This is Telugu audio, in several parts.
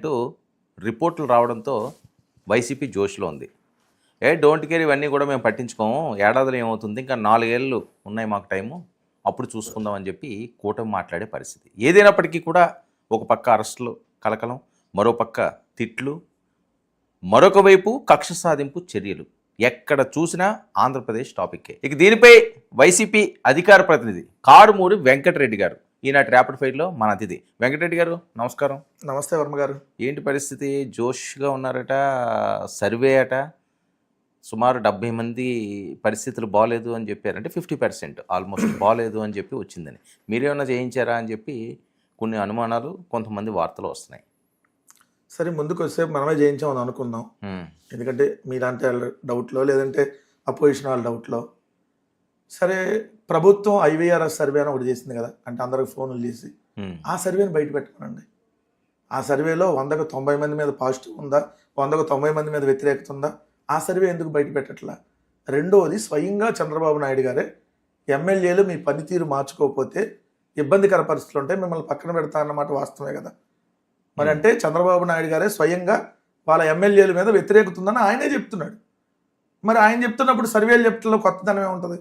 అంటూ రిపోర్టులు రావడంతో వైసీపీ జోష్లో ఉంది. డోంట్ కేర్, ఇవన్నీ కూడా మేము పట్టించుకోము, ఏడాదిలో ఏమవుతుంది, ఇంకా 4 ఏళ్ళు ఉన్నాయి మాకు టైము, అప్పుడు చూసుకుందాం అని చెప్పి కూటమి మాట్లాడే పరిస్థితి. ఏదైనప్పటికీ కూడా ఒక పక్క అరెస్టులు కలకలం, మరో పక్క తిట్లు, మరొక వైపు కక్ష సాధింపు చర్యలు. ఎక్కడ చూసినా ఆంధ్రప్రదేశ్ టాపిక్కే. ఇక దీనిపై వైసీపీ అధికార ప్రతినిధి కారుమూరి వెంకటరెడ్డి గారు ఈనాటి ర్యాపిడ్ ఫైర్లో మన అతిథి. వెంకటరెడ్డి గారు నమస్కారం. నమస్తే వర్మ గారు. ఏంటి పరిస్థితి? జోష్గా ఉన్నారట, సర్వే అట, సుమారు 70 మంది పరిస్థితులు బాగాలేదు అని చెప్పారు. అంటే 50% ఆల్మోస్ట్ బాగాలేదు అని చెప్పి వచ్చిందని. మీరేమన్నా చేయించారా అని చెప్పి కొన్ని అనుమానాలు, కొంతమంది వార్తలు వస్తున్నాయి. సరే, ముందుకు వస్తే మనమే చేయించామని అనుకున్నాం. ఎందుకంటే మీలాంటి డౌట్లో, లేదంటే అపోజిషన్ వాళ్ళ డౌట్లో. సరే, ప్రభుత్వం IVRS సర్వే అని ఒకటి చేసింది కదా, అంటే అందరికి ఫోన్లు చేసి ఆ సర్వేని బయట పెట్టమనండి. ఆ సర్వేలో 100కు 90 మంది మీద పాజిటివ్ ఉందా, 100కు 90 మంది మీద వ్యతిరేకత ఉందా, ఆ సర్వే ఎందుకు బయట పెట్టట్లా? రెండవది, స్వయంగా చంద్రబాబు నాయుడు గారే ఎమ్మెల్యేలు మీ పనితీరు మార్చుకోకపోతే ఇబ్బందికర పరిస్థితులు ఉంటాయి, మిమ్మల్ని పక్కన పెడతా అన్నమాట వాస్తవమే కదా. మరి అంటే చంద్రబాబు నాయుడు గారే స్వయంగా వాళ్ళ ఎమ్మెల్యేల మీద వ్యతిరేకత ఉందని ఆయనే చెప్తున్నాడు. మరి ఆయన చెప్తున్నప్పుడు సర్వేలు చెప్తుల్లో కొత్తదనం ఏముంటుంది?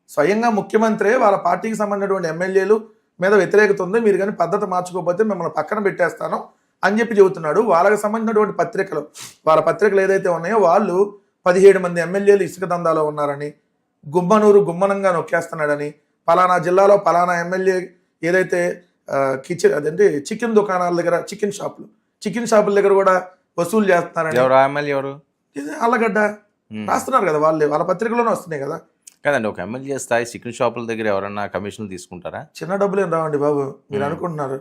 స్వయంగా ముఖ్యమంత్రి వాళ్ళ పార్టీకి సంబంధించినటువంటి ఎమ్మెల్యేలు మీద వ్యతిరేకత ఉంది, మీరు కానీ పద్ధతి మార్చుకోకపోతే మిమ్మల్ని పక్కన పెట్టేస్తాను అని చెప్పి చెబుతున్నాడు. వాళ్ళకి సంబంధించినటువంటి పత్రికలు, వాళ్ళ పత్రికలు ఏదైతే ఉన్నాయో వాళ్ళు 17 మంది ఎమ్మెల్యేలు ఇసుక దందాలో ఉన్నారని, గుమ్మనంగా నొక్కేస్తున్నాడని, పలానా జిల్లాలో పలానా ఎమ్మెల్యే ఏదైతే చికెన్ దుకాణాల దగ్గర, చికెన్ షాపుల దగ్గర కూడా వసూలు చేస్తున్నారని. ఎవరు? అల్లగడ్డ రాస్తున్నారు కదా, వాళ్ళ పత్రికలోనే వస్తున్నాయి కదా. కదండి, ఒక ఎమ్మెల్యే స్థాయి చికెన్ షాపుల దగ్గర ఎవరన్నా కమిషన్లు తీసుకుంటారా? చిన్న డబ్బులు ఏం రావండి బాబు, మీరు అనుకుంటున్నారు.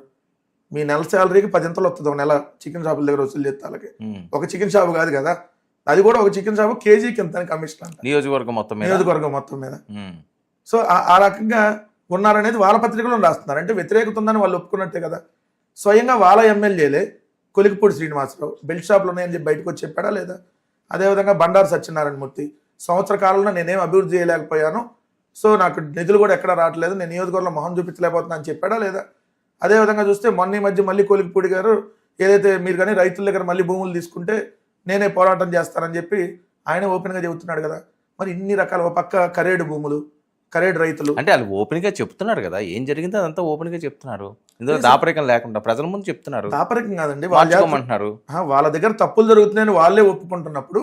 మీ నెల శాలరీకి 10 ఇంతలు వస్తుంది ఒక నెల చికెన్ షాపుల దగ్గర వసూలు చేస్తే. వాళ్ళకి ఒక చికెన్ షాపు కాదు కదా, అది కూడా ఒక చికెన్ షాపు కేజీకి ఎంత కమిషన్ అంట, నియోజకవర్గం మొత్తం మీద. సో ఆ రకంగా ఉన్నారనేది వాళ్ళ పత్రికలో రాస్తున్నారు. అంటే వ్యతిరేకత ఉందని వాళ్ళు ఒప్పుకున్నట్టే కదా. స్వయంగా వాళ్ళ ఎమ్మెల్యేలే కొలికిపూడి శ్రీనివాసరావు బెల్ట్ షాపులు ఉన్నాయని చెప్పి బయటకు వచ్చి చెప్పాడా లేదా? అదేవిధంగా బండారు సత్యనారాయణ మూర్తి సంవత్సర కాలంలో నేనేం అభివృద్ధి చేయలేకపోయాను, సో నాకు నిధులు కూడా ఎక్కడ రావట్లేదు, నేను నియోజకవర్గంలో మొహం చూపించలేకపోతున్నా అని చెప్పాడా లేదా? అదేవిధంగా చూస్తే మొన్న ఈ మధ్య మళ్ళీ కొలికిపూడి గారు ఏదైతే మీరు కానీ రైతుల దగ్గర మళ్ళీ భూములు తీసుకుంటే నేనే పోరాటం చేస్తానని చెప్పి ఆయన ఓపెన్గా చెబుతున్నాడు కదా. మరి ఇన్ని రకాల, ఒక పక్క కరేడు భూములు, కరేడు రైతులు, అంటే వాళ్ళు ఓపెన్గా చెప్తున్నారు కదా, ఏం జరిగిందో అదంతా ఓపెన్గా చెప్తున్నారు. ఇందులో దాపరికం లేకుండా ప్రజల ముందు చెప్తున్నారు. దాపరికం కాదండి, వాళ్ళమంటున్నారు. వాళ్ళ దగ్గర తప్పులు జరుగుతున్నాయని వాళ్ళే ఒప్పుకుంటున్నప్పుడు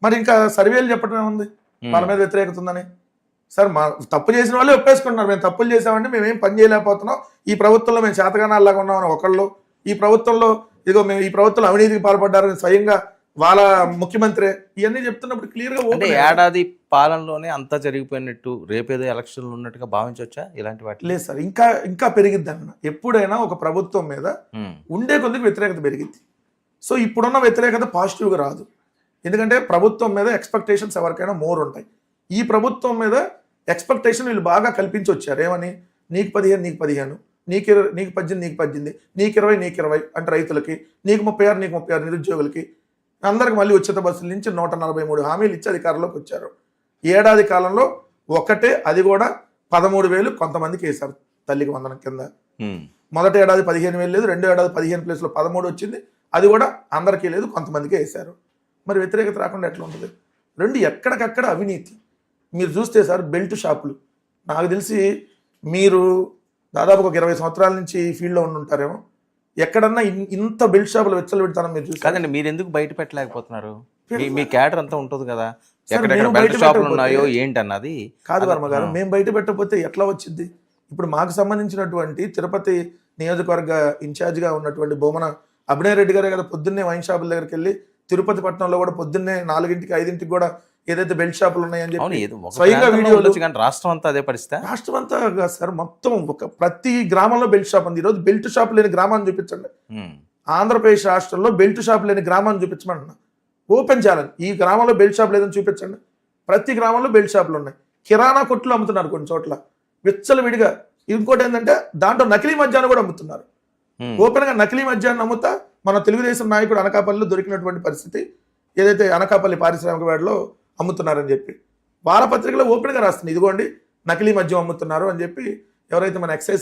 మరి ఇంకా సర్వేలు చెప్పడం ఉంది వాళ్ళ మీద వ్యతిరేకత ఉందని. సార్, మా తప్పు చేసిన వాళ్ళే ఒప్పేసుకుంటున్నారు, మేము తప్పులు చేసామంటే మేమేం పని చేయలేకపోతున్నాం, ఈ ప్రభుత్వంలో మేము చేతగానాల్లాగా ఉన్నామని ఒకళ్ళు, ఈ ప్రభుత్వంలో ఇదిగో మేము ఈ ప్రభుత్వంలో అవినీతికి పాల్పడ్డారని స్వయంగా వాళ్ళ ముఖ్యమంత్రి ఇవన్నీ చెప్తున్నప్పుడు క్లియర్గా. అంటే ఏడాది పాలనలోనే అంతా జరిగిపోయినట్టు రేపేదో ఎలక్షన్లు ఉన్నట్టుగా భావించవచ్చా ఇలాంటి వాటి? లేదు సార్, ఇంకా పెరిగిద్ది అన్న. ఎప్పుడైనా ఒక ప్రభుత్వం మీద ఉండే కొద్దిగా వ్యతిరేకత పెరిగిద్ది. సో ఇప్పుడున్న వ్యతిరేకత పాజిటివ్గా రాదు, ఎందుకంటే ప్రభుత్వం మీద ఎక్స్పెక్టేషన్స్ ఎవరికైనా మోర్ ఉంటాయి. ఈ ప్రభుత్వం మీద ఎక్స్పెక్టేషన్ వీళ్ళు బాగా కల్పించి వచ్చారు. ఏమని? నీకు 15 నీకు 15, నీకు 18 నీకు 18, నీకు 20 నీకు 20 అంటే రైతులకి, నీకు 36 నీకు 36 నిరుద్యోగులకి, అందరికి మళ్ళీ ఉచిత బస్సుల నుంచి 143 హామీలు ఇచ్చి అధికారంలోకి వచ్చారు. ఏడాది కాలంలో ఒకటే, అది కూడా 13,000 కొంతమందికి వేశారు తల్లికి వందనం కింద. మొదటి ఏడాది 15,000 లేదు, రెండో ఏడాది 15 ప్లేస్లో 13 వచ్చింది, అది కూడా అందరికీ లేదు, కొంతమందికి వేశారు. మరి వ్యతిరేకత రాకుండా ఎట్లా ఉంటుంది? రెండు, ఎక్కడికక్కడ అవినీతి. మీరు చూస్తే సార్, బెల్ట్ షాపులు, నాకు తెలిసి మీరు దాదాపు ఒక 20 సంవత్సరాల నుంచి ఈ ఫీల్డ్లో ఉండుంటారేమో, ఎక్కడన్నా ఇంత బెల్ట్ షాపులు వెచ్చలు పెడతానో మీరు చూసి. కాదండి, మీరు ఎందుకు బయట పెట్టలేకపోతున్నారు? మీ క్యాడర్ అంతా ఉంటుంది కదా, ఎక్కడెక్కడ బెల్ట్ షాపులు ఉన్నాయో ఏంటన్నది కాదు వర్మ గారు. మేము బయట పెట్టకపోతే ఎట్లా వచ్చింది? ఇప్పుడు మాకు సంబంధించినటువంటి తిరుపతి నియోజకవర్గ ఇన్ఛార్జిగా ఉన్నటువంటి బొమ్మన అభినయ్ రెడ్డి గారే కదా పొద్దున్నే వైన్ షాపుల దగ్గరికి వెళ్ళి, తిరుపతి పట్టణంలో కూడా పొద్దున్నే 4కి 5కి కూడా ఏదైతే బెల్ట్ షాపులు ఉన్నాయని చెప్పి స్వయంగా వీడియోలు. రాష్ట్రం అంతా అదే పరిస్థితి. రాష్ట్రం అంతా సార్, మొత్తం ప్రతి గ్రామంలో బెల్ట్ షాప్ ఉంది. ఈరోజు బెల్ట్ షాప్ లేని గ్రామాన్ని చూపించండి. ఆంధ్రప్రదేశ్ రాష్ట్రంలో బెల్ట్ షాప్ లేని గ్రామాన్ని చూపించమంటున్నా. ఓపెన్ ఛాలెంజ్, ఈ గ్రామంలో బెల్ట్ షాప్ లేదని చూపించండి. ప్రతి గ్రామంలో బెల్ట్ షాపులు ఉన్నాయి. కిరాణా కొట్లు అమ్ముతున్నారు కొన్ని చోట్ల విచ్చలవిడిగా. ఇంకోటి ఏంటంటే దాంట్లో నకిలీ మద్యాన్ని కూడా అమ్ముతున్నారు. ఓపెన్ గా నకిలీ మద్యాన్ని అమ్ముతా మన తెలుగుదేశం నాయకుడు అనకాపల్లిలో దొరికినటువంటి పరిస్థితి, ఏదైతే అనకాపల్లి పారిశ్రామిక వేడలో అమ్ముతున్నారని చెప్పి వారపత్రికలో ఓపెన్ గా రాస్తుంది, ఇదిగోండి నకిలీ మద్యం అమ్ముతున్నారు అని చెప్పి. ఎవరైతే మన ఎక్సైజ్